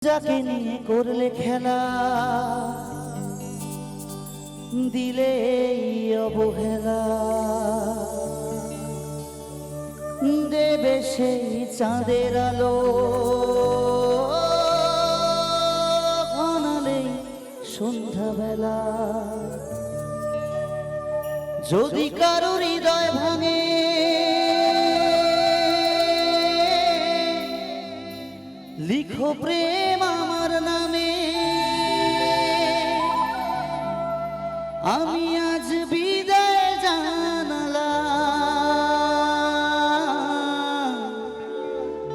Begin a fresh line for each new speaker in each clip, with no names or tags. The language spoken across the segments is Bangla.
যাকে নিয়ে করলে খেলা দিলে অবহেলা দেবে সেই চাঁদের আলো ঘনালেই সন্ধ্যাবেলা যদি কারো হৃদয় ভাঙে লিখো প্রেম আমার নামে আমি আজ বিদায় জানালাম।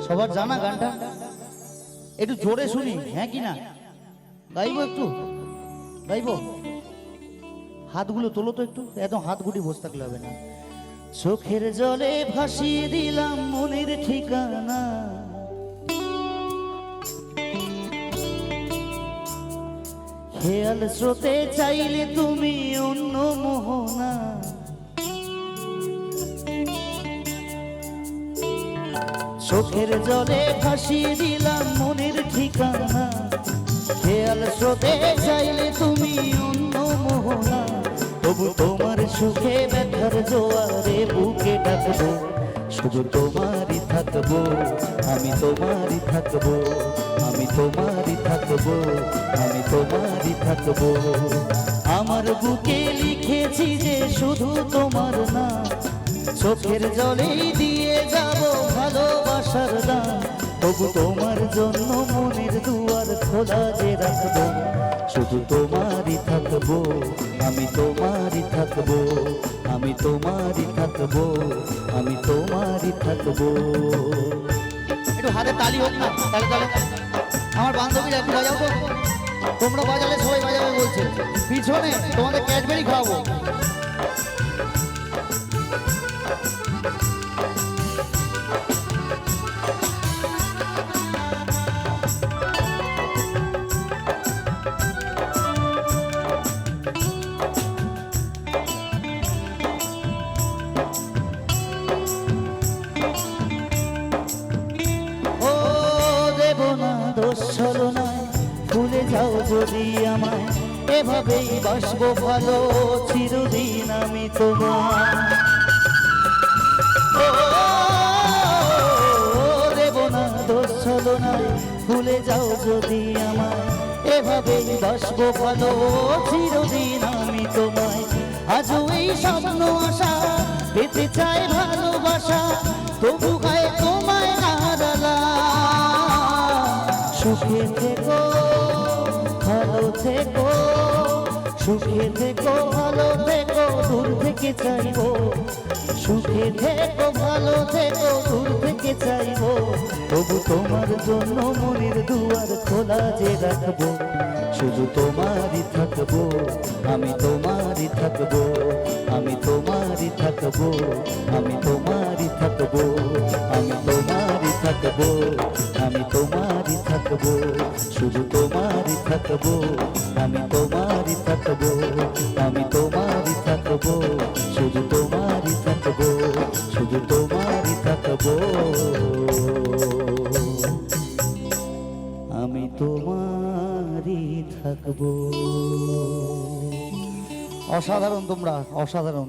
সবার জানা গানটা একটু জোরে শুনি, হ্যাঁ কি না? গাইবো একটু, গাইবো। হাতগুলো তোলো তো একটু, একদম হাত গুটি বসে থাকলে হবে না। চোখের জলে ভাসিয়ে দিলাম মনের ঠিকানা, খেয়াল স্রোতে চাইলে তুমি অন্য মোহনা, চোখের জলে ভাসিয়ে দিলাম মনের ঠিকানা, খেয়াল স্রোতে চাইলে তুমি অন্য মোহনা। তবু তোমার সুখে ব্যথার জোয়ারে বুকে ডাকবো, শুধু তোমারই থাকবো, আমি তোমারই থাকবো, আমি তোমারই থাকবো, আমি তোমারই থাকবো। আমার বুকে লিখেছি যে শুধু তোমার না, চোখের জলেই দিয়ে যাব ভালোবাসার দাম। তবু তোমার জন্য মনের দুয়ার খোলা যে রাখবো, শুধু তোমারই থাকবো, আমি তোমারই থাকবো, আমি তোমারই থাকবো, আমি তোমারই থাকবো। একটু হাতে তালি হোক না, তালে তালে। আমার বান্ধবীরা একটু বাজাও তো, তোমরা বাজালে সবাই বাজাবে বলছে। পিছনে তোমাদের ক্যাডবেরি খাওয়াবো। ভুলে যাও যদি আমায়, এভাবেই বাসবো ভালো চিরদিন আমি তোমার। দেব না দোষ ছলনায়, ভুলে যাও যদি আমায়, এভাবেই বাসবো ভালো চিরদিন আমি তোমায়। আজও এই স্বপ্ন আশা পেতে চাই ভালোবাসা, তবু গায়ে তোমায় হারালা। সুখে থেকো ভালো থেকো, সুখে থেকো ভালো থেকো, দূর থেকে চাইবো। সুখে থেকো ভালো থেকো, দূর থেকে চাইবো। তবু তোমার জন্য মনের দুয়ার খোলা যে রাখবো, শুধু তোমারই থাকবো, আমি তোমারই থাকবো, আমি তোমারই থাকবো, আমি তোমারই থাকবো, আমি তোমারই থাকবো, আমি তোমারই থাকবো, শুধু তোমারই থাকবো, আমি তোমারই থাকবো, আমি তোমারই থাকবো, শুধু তোমারই থাকবো, শুধু তোমারই থাকবো, আমি তোমারই থাকবো। অসাধারণ তোমরা, অসাধারণ।